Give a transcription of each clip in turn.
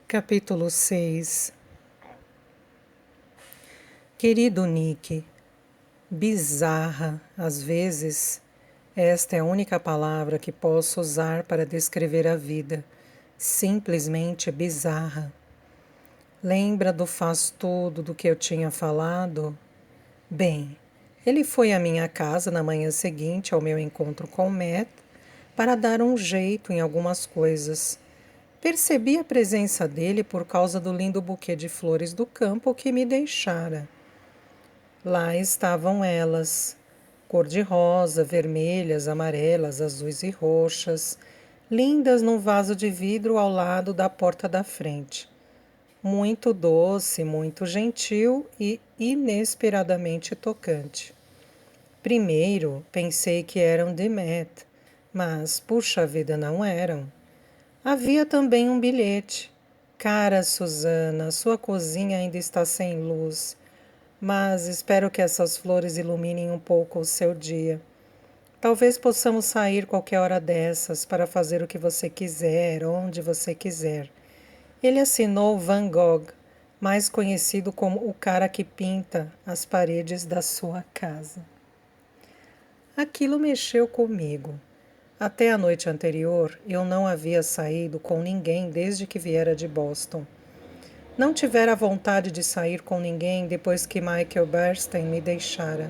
Capítulo 6. Querido Nick, bizarra, às vezes, esta é a única palavra que posso usar para descrever a vida. Simplesmente bizarra. Lembra do faz-tudo do que eu tinha falado? Bem, ele foi à minha casa na manhã seguinte ao meu encontro com Matt para dar um jeito em algumas coisas. Percebi a presença dele por causa do lindo buquê de flores do campo que me deixara. Lá estavam elas, cor-de-rosa, vermelhas, amarelas, azuis e roxas, lindas num vaso de vidro ao lado da porta da frente. Muito doce, muito gentil e inesperadamente tocante. Primeiro, pensei que eram de Matt, mas, puxa vida, não eram. Havia também um bilhete. Cara Susana, sua cozinha ainda está sem luz, mas espero que essas flores iluminem um pouco o seu dia. Talvez possamos sair qualquer hora dessas para fazer o que você quiser, onde você quiser. Ele assinou Van Gogh, mais conhecido como o cara que pinta as paredes da sua casa. Aquilo mexeu comigo. Até a noite anterior, eu não havia saído com ninguém desde que viera de Boston. Não tivera vontade de sair com ninguém depois que Michael Bernstein me deixara.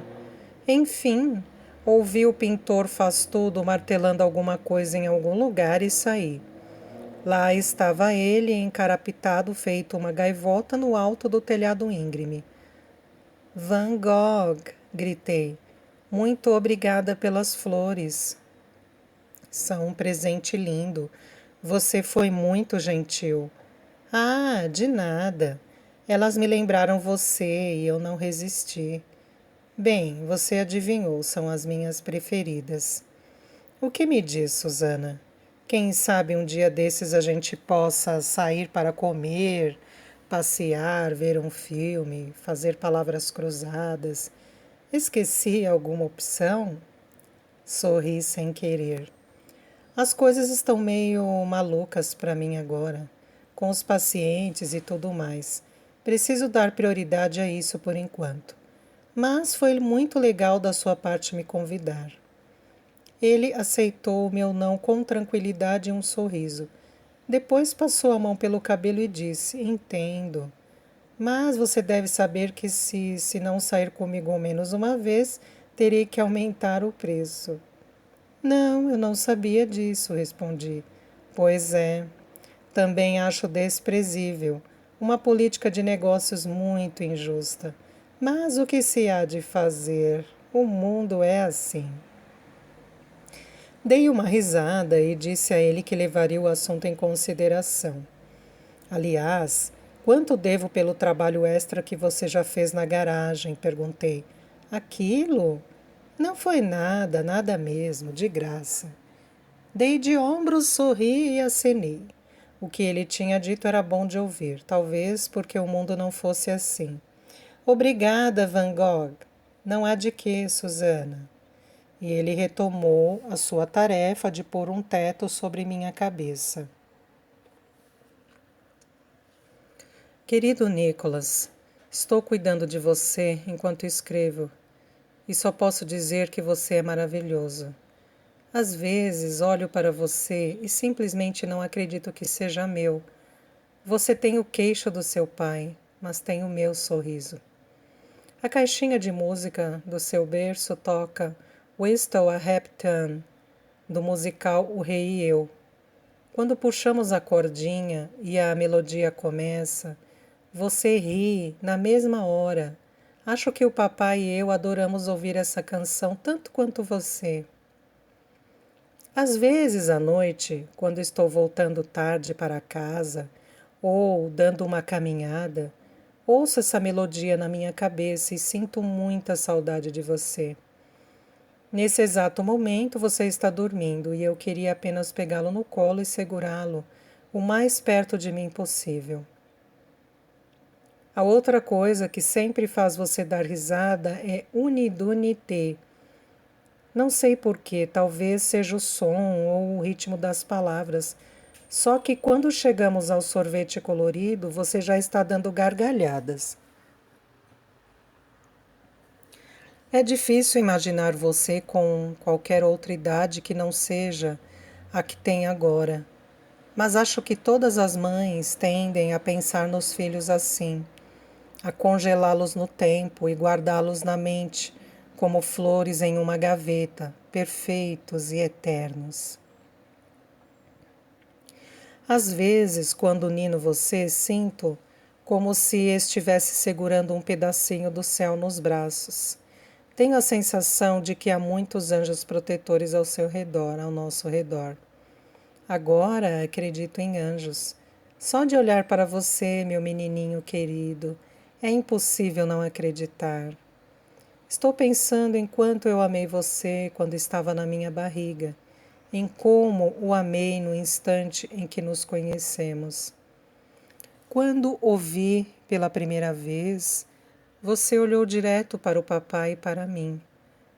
Enfim, ouvi o pintor faz-tudo martelando alguma coisa em algum lugar e saí. Lá estava ele, encarapitado, feito uma gaivota no alto do telhado íngreme. Van Gogh, gritei. Muito obrigada pelas flores. São um presente lindo. Você foi muito gentil. Ah, de nada. Elas me lembraram você e eu não resisti. Bem, você adivinhou, são as minhas preferidas. O que me diz, Susana? Quem sabe um dia desses a gente possa sair para comer, passear, ver um filme, fazer palavras cruzadas. Esqueci alguma opção? Sorri sem querer. As coisas estão meio malucas para mim agora, com os pacientes e tudo mais. Preciso dar prioridade a isso por enquanto. Mas foi muito legal da sua parte me convidar. Ele aceitou o meu não com tranquilidade e um sorriso. Depois passou a mão pelo cabelo e disse: Entendo. Mas você deve saber que se não sair comigo ao menos uma vez, terei que aumentar o preço. Não, eu não sabia disso, respondi. Pois é. Também acho desprezível. Uma política de negócios muito injusta. Mas o que se há de fazer? O mundo é assim. Dei uma risada e disse a ele que levaria o assunto em consideração. Aliás, quanto devo pelo trabalho extra que você já fez na garagem? Perguntei. Aquilo? Não foi nada, nada mesmo, de graça. Dei de ombros, sorri e acenei. O que ele tinha dito era bom de ouvir, talvez porque o mundo não fosse assim. Obrigada, Van Gogh. Não há de quê, Susana. E ele retomou a sua tarefa de pôr um teto sobre minha cabeça. Querido Nicholas, estou cuidando de você enquanto escrevo e só posso dizer que você é maravilhoso. Às vezes olho para você e simplesmente não acredito que seja meu. Você tem o queixo do seu pai, mas tem o meu sorriso. A caixinha de música do seu berço toca Whistle a Happy Tune, do musical O Rei e Eu. Quando puxamos a cordinha e a melodia começa, você ri na mesma hora. Acho que o papai e eu adoramos ouvir essa canção tanto quanto você. Às vezes à noite, quando estou voltando tarde para casa ou dando uma caminhada, ouço essa melodia na minha cabeça e sinto muita saudade de você. Nesse exato momento você está dormindo e eu queria apenas pegá-lo no colo e segurá-lo o mais perto de mim possível. A outra coisa que sempre faz você dar risada é unidunité. Não sei porquê, talvez seja o som ou o ritmo das palavras. Só que quando chegamos ao sorvete colorido, você já está dando gargalhadas. É difícil imaginar você com qualquer outra idade que não seja a que tem agora. Mas acho que todas as mães tendem a pensar nos filhos assim, a congelá-los no tempo e guardá-los na mente, como flores em uma gaveta, perfeitos e eternos. Às vezes, quando nino você, sinto como se estivesse segurando um pedacinho do céu nos braços. Tenho a sensação de que há muitos anjos protetores ao seu redor, ao nosso redor. Agora acredito em anjos. Só de olhar para você, meu menininho querido, é impossível não acreditar. Estou pensando em quanto eu amei você quando estava na minha barriga, em como o amei no instante em que nos conhecemos. Quando o vi pela primeira vez, você olhou direto para o papai e para mim.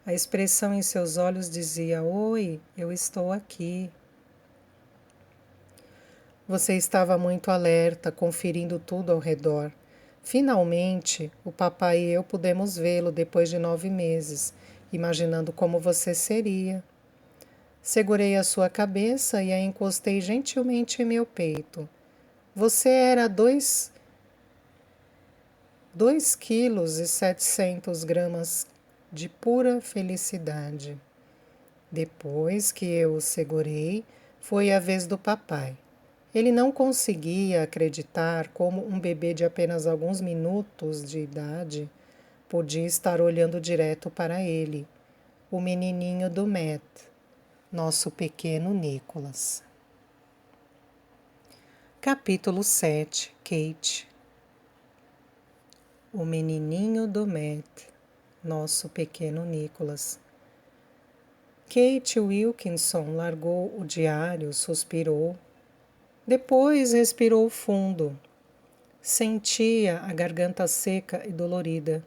A expressão em seus olhos dizia: "Oi, eu estou aqui." Você estava muito alerta, conferindo tudo ao redor. Finalmente, o papai e eu pudemos vê-lo depois de 9 meses, imaginando como você seria. Segurei a sua cabeça e a encostei gentilmente em meu peito. Você era 2,7 kg de pura felicidade. Depois que eu o segurei, foi a vez do papai. Ele não conseguia acreditar como um bebê de apenas alguns minutos de idade podia estar olhando direto para ele, o menininho do Matt, nosso pequeno Nicholas. Capítulo 7. Kate. O menininho do Matt, nosso pequeno Nicholas. Kate Wilkinson largou o diário, suspirou. Depois respirou fundo. Sentia a garganta seca e dolorida.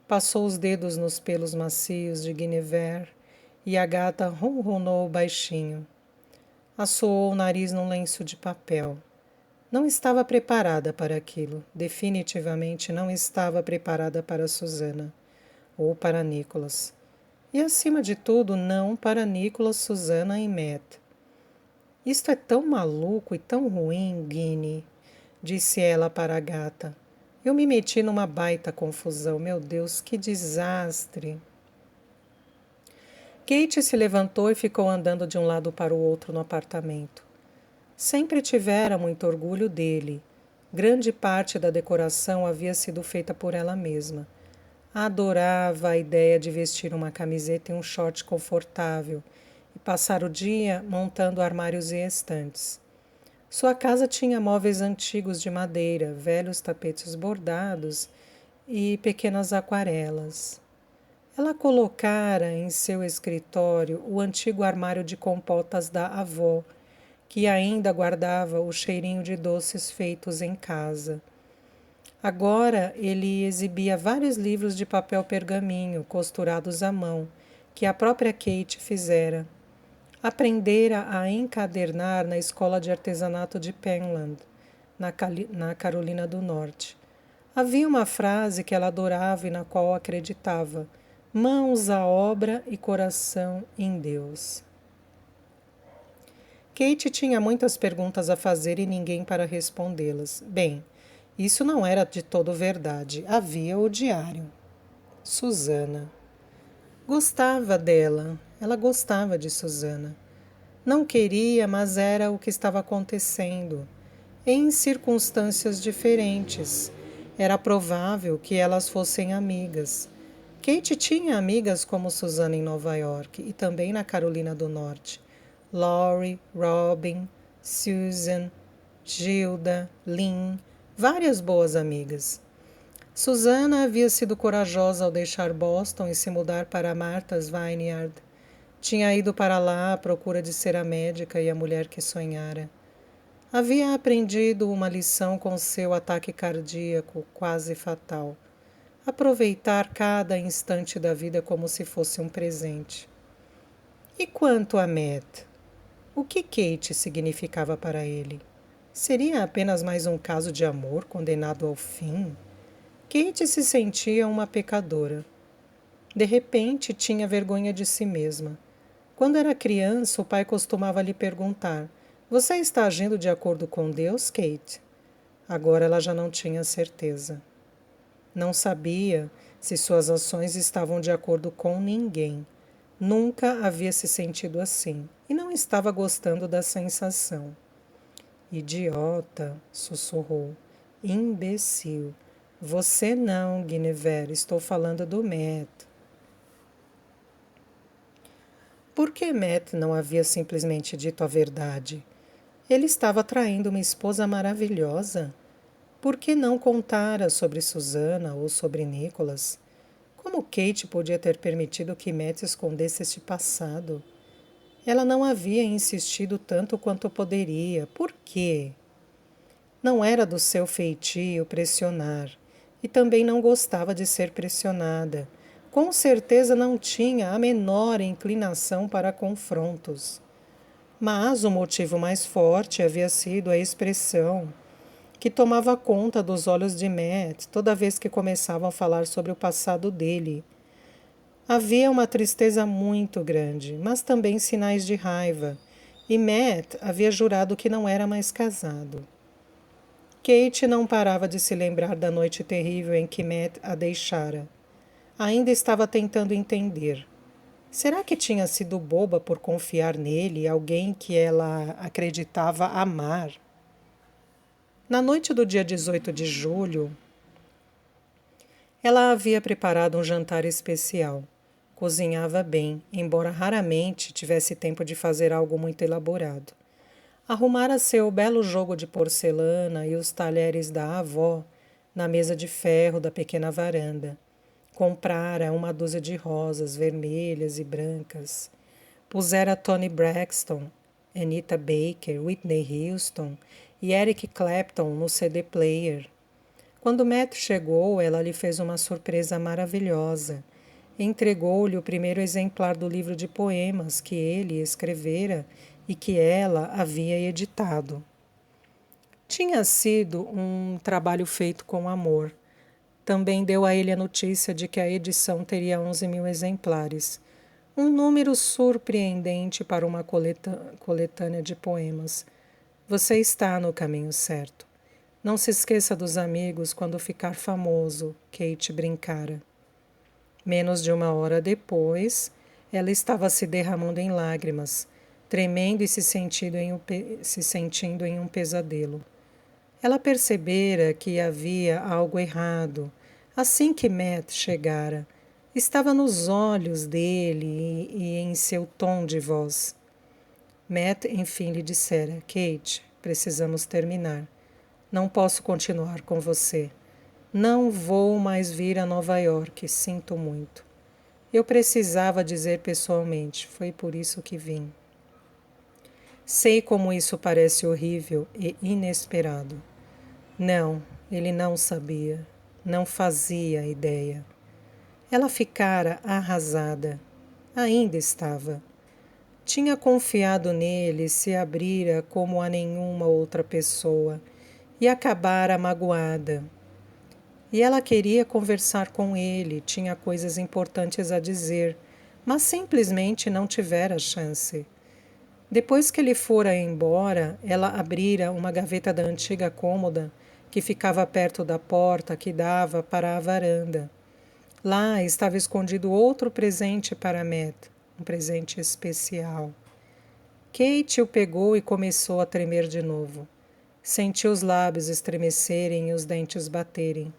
Passou os dedos nos pelos macios de Guinevere e a gata ronronou baixinho. Assoou o nariz num lenço de papel. Não estava preparada para aquilo. Definitivamente não estava preparada para Susana. Ou para Nicholas. E, acima de tudo, não para Nicholas, Susana e Matt. Isto é tão maluco e tão ruim, Guinea, disse ela para a gata. Eu me meti numa baita confusão. Meu Deus, que desastre. Kate se levantou e ficou andando de um lado para o outro no apartamento. Sempre tivera muito orgulho dele. Grande parte da decoração havia sido feita por ela mesma. Adorava a ideia de vestir uma camiseta e um short confortável e passar o dia montando armários e estantes. Sua casa tinha móveis antigos de madeira, velhos tapetes bordados e pequenas aquarelas. Ela colocara em seu escritório o antigo armário de compotas da avó, que ainda guardava o cheirinho de doces feitos em casa. Agora ele exibia vários livros de papel pergaminho costurados à mão, que a própria Kate fizera. Aprendera a encadernar na escola de artesanato de Penland, na Carolina do Norte. Havia uma frase que ela adorava e na qual acreditava: mãos à obra e coração em Deus. Kate tinha muitas perguntas a fazer e ninguém para respondê-las. Bem, isso não era de todo verdade. Havia o diário. Susana. Gostava dela. Ela gostava de Susana. Não queria, mas era o que estava acontecendo. Em circunstâncias diferentes. Era provável que elas fossem amigas. Kate tinha amigas como Susana em Nova York e também na Carolina do Norte. Laurie, Robin, Susan, Gilda, Lynn, várias boas amigas. Susana havia sido corajosa ao deixar Boston e se mudar para Martha's Vineyard. Tinha ido para lá à procura de ser a médica e a mulher que sonhara. Havia aprendido uma lição com seu ataque cardíaco quase fatal. Aproveitar cada instante da vida como se fosse um presente. E quanto a Matt? O que Kate significava para ele? Seria apenas mais um caso de amor condenado ao fim? Kate se sentia uma pecadora. De repente, tinha vergonha de si mesma. Quando era criança, o pai costumava lhe perguntar: Você está agindo de acordo com Deus, Kate? Agora ela já não tinha certeza. Não sabia se suas ações estavam de acordo com ninguém. Nunca havia se sentido assim e não estava gostando da sensação. Idiota, sussurrou. Imbecil. Você não, Guinevere, estou falando do Matt. Por que Matt não havia simplesmente dito a verdade? Ele estava traindo uma esposa maravilhosa. Por que não contara sobre Susana ou sobre Nicholas? Como Kate podia ter permitido que Matt escondesse este passado? Ela não havia insistido tanto quanto poderia. Por quê? Não era do seu feitio pressionar, e também não gostava de ser pressionada. Com certeza não tinha a menor inclinação para confrontos. Mas o motivo mais forte havia sido a expressão que tomava conta dos olhos de Matt toda vez que começavam a falar sobre o passado dele. Havia uma tristeza muito grande, mas também sinais de raiva, e Matt havia jurado que não era mais casado. Kate não parava de se lembrar da noite terrível em que Matt a deixara. Ainda estava tentando entender. Será que tinha sido boba por confiar nele, alguém que ela acreditava amar? Na noite do dia 18 de julho, ela havia preparado um jantar especial. Cozinhava bem, embora raramente tivesse tempo de fazer algo muito elaborado. Arrumara seu belo jogo de porcelana e os talheres da avó na mesa de ferro da pequena varanda. Comprara uma dúzia de rosas vermelhas e brancas. Pusera Toni Braxton, Anita Baker, Whitney Houston e Eric Clapton no CD player. Quando Matt chegou, ela lhe fez uma surpresa maravilhosa. Entregou-lhe o primeiro exemplar do livro de poemas que ele escrevera e que ela havia editado. Tinha sido um trabalho feito com amor. Também deu a ele a notícia de que a edição teria 11.000 exemplares. Um número surpreendente para uma coletânea de poemas. Você está no caminho certo. Não se esqueça dos amigos quando ficar famoso, Kate brincara. Menos de uma hora depois, ela estava se derramando em lágrimas, tremendo e se sentindo em um pesadelo. Ela percebera que havia algo errado. Assim que Matt chegara, estava nos olhos dele e em seu tom de voz. Matt enfim lhe dissera: Kate, precisamos terminar. Não posso continuar com você. Não vou mais vir a Nova York, sinto muito. Eu precisava dizer pessoalmente, foi por isso que vim. Sei como isso parece horrível e inesperado. Não, ele não sabia, não fazia ideia. Ela ficara arrasada. Ainda estava. Tinha confiado nele, se abrira como a nenhuma outra pessoa e acabara magoada. E ela queria conversar com ele, tinha coisas importantes a dizer, mas simplesmente não tivera chance. Depois que ele fora embora, ela abrira uma gaveta da antiga cômoda que ficava perto da porta que dava para a varanda. Lá estava escondido outro presente para Matt, um presente especial. Kate o pegou e começou a tremer de novo. Sentiu os lábios estremecerem e os dentes baterem.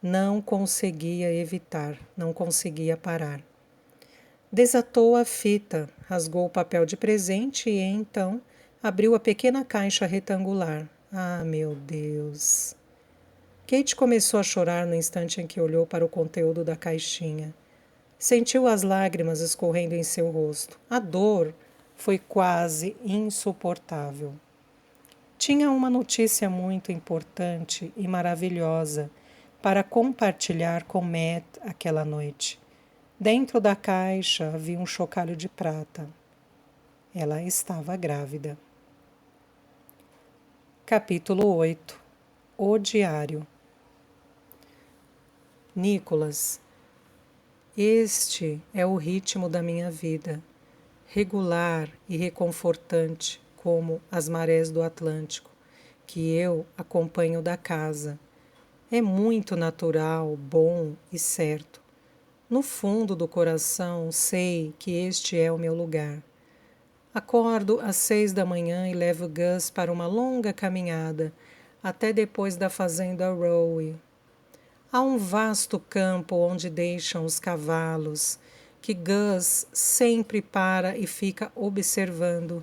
Não conseguia evitar, não conseguia parar. Desatou a fita, rasgou o papel de presente e, então, abriu a pequena caixa retangular. Ah, meu Deus! Kate começou a chorar no instante em que olhou para o conteúdo da caixinha. Sentiu as lágrimas escorrendo em seu rosto. A dor foi quase insuportável. Tinha uma notícia muito importante e maravilhosa para compartilhar com Matt aquela noite. Dentro da caixa havia um chocalho de prata. Ela estava grávida. Capítulo 8. O Diário. Nicholas, este é o ritmo da minha vida, regular e reconfortante como as marés do Atlântico, que eu acompanho da casa. É muito natural, bom e certo. No fundo do coração sei que este é o meu lugar. Acordo às 6 da manhã e levo Gus para uma longa caminhada, até depois da fazenda Rowe. Há um vasto campo onde deixam os cavalos, que Gus sempre para e fica observando.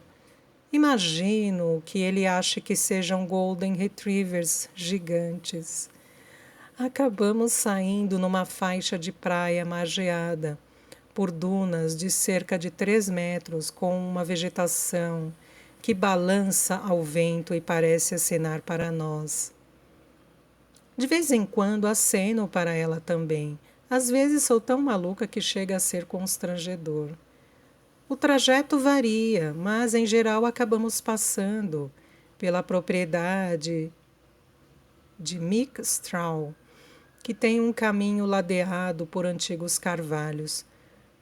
Imagino que ele ache que sejam Golden Retrievers gigantes. Acabamos saindo numa faixa de praia margeada, por dunas de cerca de 3 metros com uma vegetação que balança ao vento e parece acenar para nós. De vez em quando aceno para ela também. Às vezes sou tão maluca que chega a ser constrangedor. O trajeto varia, mas em geral acabamos passando pela propriedade de Mick Straw, que tem um caminho ladeado por antigos carvalhos.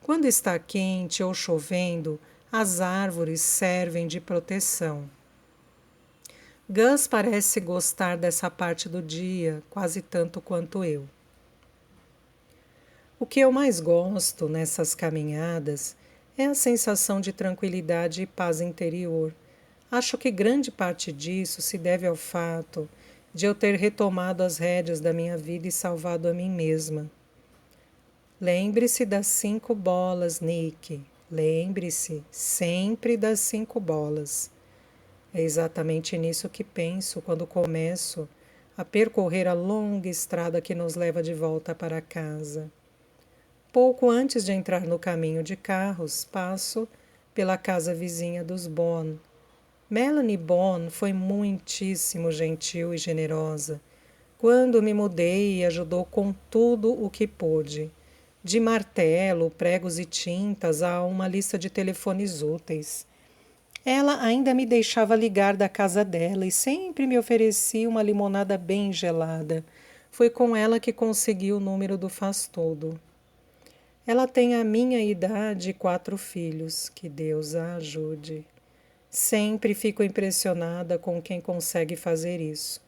Quando está quente ou chovendo, as árvores servem de proteção. Gus parece gostar dessa parte do dia quase tanto quanto eu. O que eu mais gosto nessas caminhadas é a sensação de tranquilidade e paz interior. Acho que grande parte disso se deve ao fato de eu ter retomado as rédeas da minha vida e salvado a mim mesma. Lembre-se das 5 bolas, Nick. Lembre-se sempre das 5 bolas. É exatamente nisso que penso quando começo a percorrer a longa estrada que nos leva de volta para casa. Pouco antes de entrar no caminho de carros, passo pela casa vizinha dos Bond. Melanie Bond foi muitíssimo gentil e generosa. Quando me mudei, ajudou com tudo o que pôde. De martelo, pregos e tintas a uma lista de telefones úteis. Ela ainda me deixava ligar da casa dela e sempre me oferecia uma limonada bem gelada. Foi com ela que consegui o número do faz-tudo. Ela tem a minha idade e 4 filhos. Que Deus a ajude. Sempre fico impressionada com quem consegue fazer isso.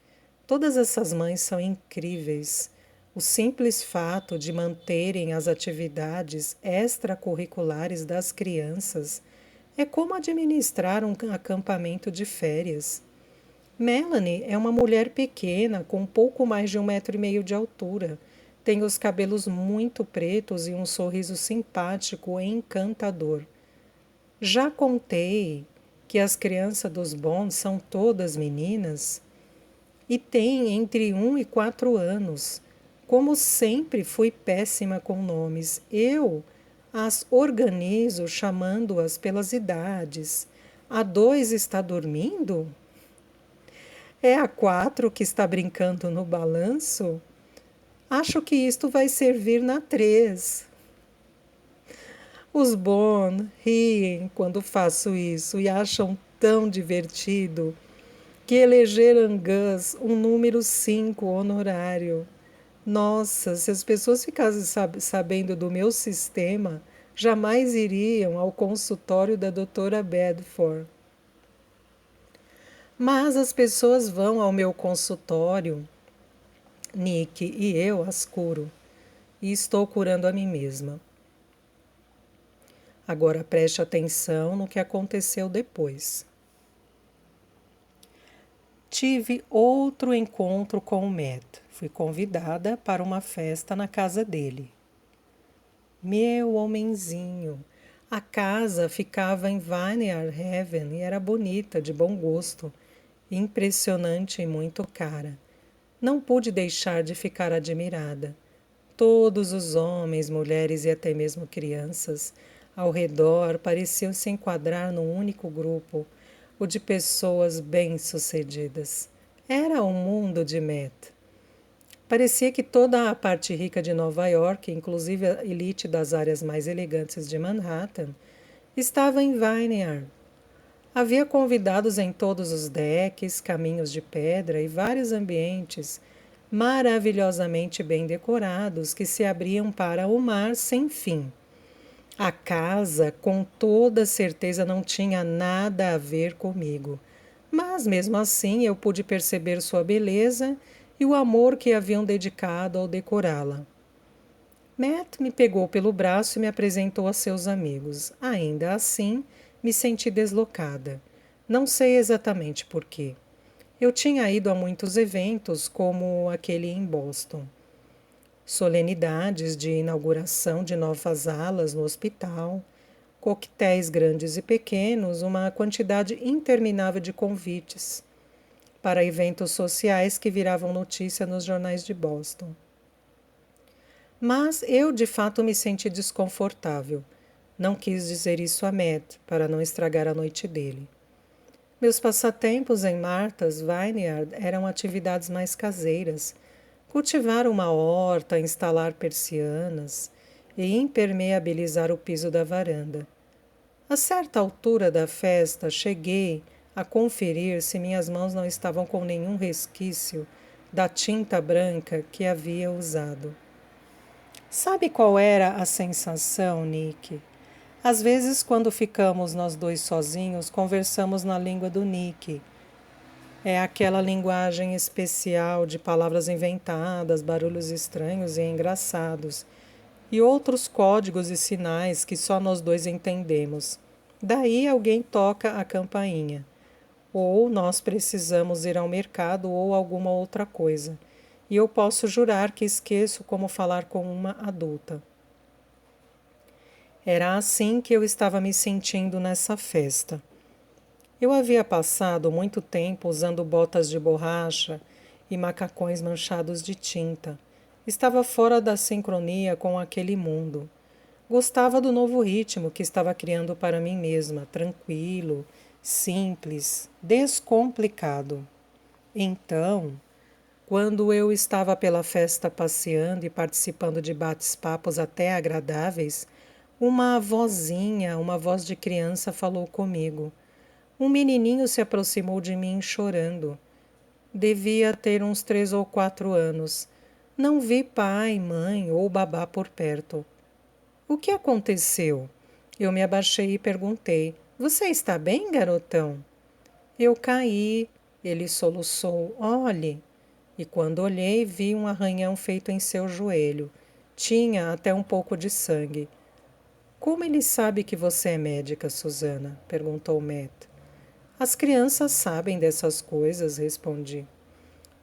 Todas essas mães são incríveis. O simples fato de manterem as atividades extracurriculares das crianças é como administrar um acampamento de férias. Melanie é uma mulher pequena, com pouco mais de 1,5 metros de altura. Tem os cabelos muito pretos e um sorriso simpático e encantador. Já contei que as crianças dos Bonds são todas meninas e têm entre 1 e 4 anos. Como sempre fui péssima com nomes, eu as organizo chamando-as pelas idades. A 2 está dormindo? É a 4 que está brincando no balanço? Acho que isto vai servir na 3. Os Bond riem quando faço isso e acham tão divertido que elegeram Gus um número 5 honorário. Nossa, se as pessoas ficassem sabendo do meu sistema, jamais iriam ao consultório da doutora Bedford. Mas as pessoas vão ao meu consultório, Nick, e eu as curo. E estou curando a mim mesma. Agora preste atenção no que aconteceu depois. Tive outro encontro com o Matt. Fui convidada para uma festa na casa dele. Meu homenzinho! A casa ficava em Vineyard Haven e era bonita, de bom gosto, impressionante e muito cara. Não pude deixar de ficar admirada. Todos os homens, mulheres e até mesmo crianças ao redor pareciam se enquadrar num único grupo, o de pessoas bem-sucedidas. Era o mundo de Matt. Parecia que toda a parte rica de Nova York, inclusive a elite das áreas mais elegantes de Manhattan, estava em Vineyard. Havia convidados em todos os decks, caminhos de pedra e vários ambientes maravilhosamente bem decorados que se abriam para o mar sem fim. A casa, com toda certeza, não tinha nada a ver comigo, mas mesmo assim eu pude perceber sua beleza e o amor que haviam dedicado ao decorá-la. Matt me pegou pelo braço e me apresentou a seus amigos. Ainda assim, me senti deslocada. Não sei exatamente por quê. Eu tinha ido a muitos eventos, como aquele em Boston. Solenidades de inauguração de novas alas no hospital, coquetéis grandes e pequenos, uma quantidade interminável de convites para eventos sociais que viravam notícia nos jornais de Boston. Mas eu de fato me senti desconfortável. Não quis dizer isso a Matt, para não estragar a noite dele. Meus passatempos em Martha's Vineyard eram atividades mais caseiras. Cultivar uma horta, instalar persianas e impermeabilizar o piso da varanda. A certa altura da festa, cheguei a conferir se minhas mãos não estavam com nenhum resquício da tinta branca que havia usado. Sabe qual era a sensação, Nick? Às vezes, quando ficamos nós dois sozinhos, conversamos na língua do Nick. É aquela linguagem especial de palavras inventadas, barulhos estranhos e engraçados, e outros códigos e sinais que só nós dois entendemos. Daí alguém toca a campainha. Ou nós precisamos ir ao mercado ou alguma outra coisa. E eu posso jurar que esqueço como falar com uma adulta. Era assim que eu estava me sentindo nessa festa. Eu havia passado muito tempo usando botas de borracha e macacões manchados de tinta. Estava fora da sincronia com aquele mundo. Gostava do novo ritmo que estava criando para mim mesma, tranquilo, simples, descomplicado. Então, quando eu estava pela festa passeando e participando de bates-papos até agradáveis, uma vozinha, uma voz de criança falou comigo. Um menininho se aproximou de mim chorando. Devia ter uns 3 ou 4 anos. Não vi pai, mãe ou babá por perto. O que aconteceu? Eu me abaixei e perguntei. Você está bem, garotão? Eu caí. Ele soluçou. Olhe. E quando olhei, vi um arranhão feito em seu joelho. Tinha até um pouco de sangue. Como ele sabe que você é médica, Susana? Perguntou Matt. As crianças sabem dessas coisas, respondi.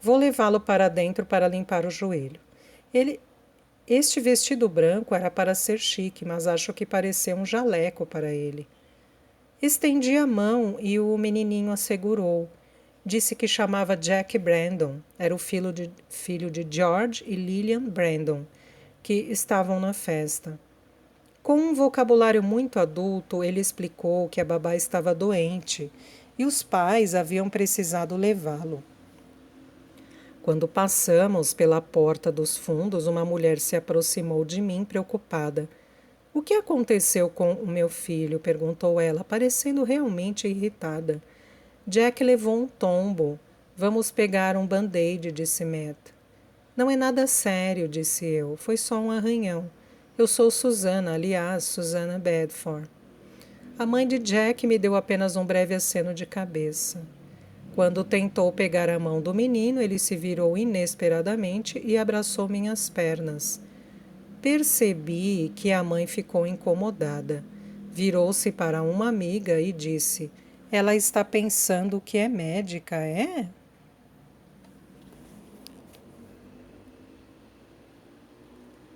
Vou levá-lo para dentro para limpar o joelho. Este vestido branco era para ser chique, mas acho que pareceu um jaleco para ele. Estendi a mão e o menininho assegurou. Disse que chamava Jack Brandon. Era o filho de George e Lillian Brandon, que estavam na festa. Com um vocabulário muito adulto, ele explicou que a babá estava doente e os pais haviam precisado levá-lo. Quando passamos pela porta dos fundos, uma mulher se aproximou de mim, preocupada. — O que aconteceu com o meu filho? Perguntou ela, parecendo realmente irritada. Jack levou um tombo. Vamos pegar um band-aid, disse Matt. Não é nada sério, disse eu. Foi só um arranhão. Eu sou Susana, aliás, Susana Bedford. A mãe de Jack me deu apenas um breve aceno de cabeça. Quando tentou pegar a mão do menino, ele se virou inesperadamente e abraçou minhas pernas. Percebi que a mãe ficou incomodada. Virou-se para uma amiga e disse: Ela está pensando que é médica, é?